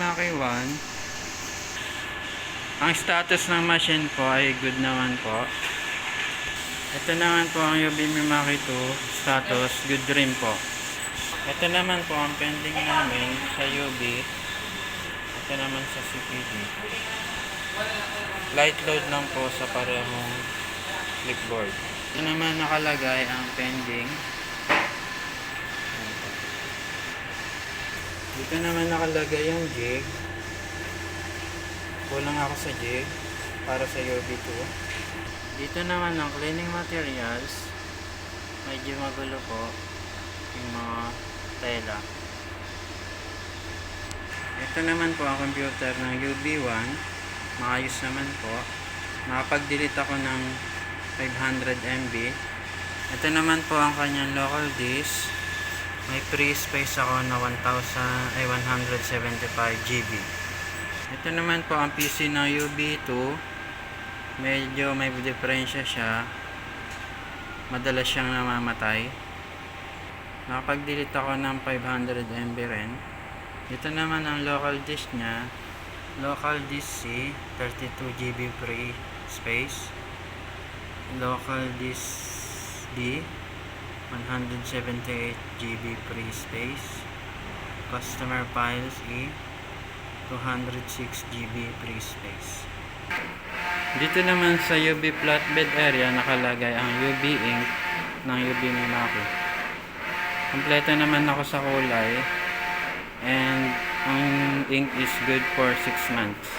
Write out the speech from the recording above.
Maki 1. Ang status ng machine po ay good naman po. Ito naman po ang UV Maki 2, status good rin po. Ito naman po ang pending namin sa UV. Ito naman sa CPD. Light load lang po sa parehong clipboard. Ito naman nakalagay ang pending. Dito naman nakalagay yung jig. Kulang ako sa jig para sa UV2. Dito naman ang cleaning materials. Medyo magulo po yung mga tela. Ito naman po ang computer ng UV1. Maayos naman po. Nakapag-delete ako ng 500 MB. Ito naman po ang kanyang local disk. May free space ako na 175 GB. Ito naman po ang PC ng UV2. Medyo may diferensya siya. Madalas siyang namamatay. Nakapag-delete ako ng 500 MB rin. Ito naman ang local disk niya. Local disk C, 32 GB free space. Local disk D, 178 GB free space. Customer files E, 206 GB free space. Dito naman sa UV flatbed area nakalagay ang UV ink ng UV Maki. Kompleto naman ako sa kulay and ang ink is good for 6 months.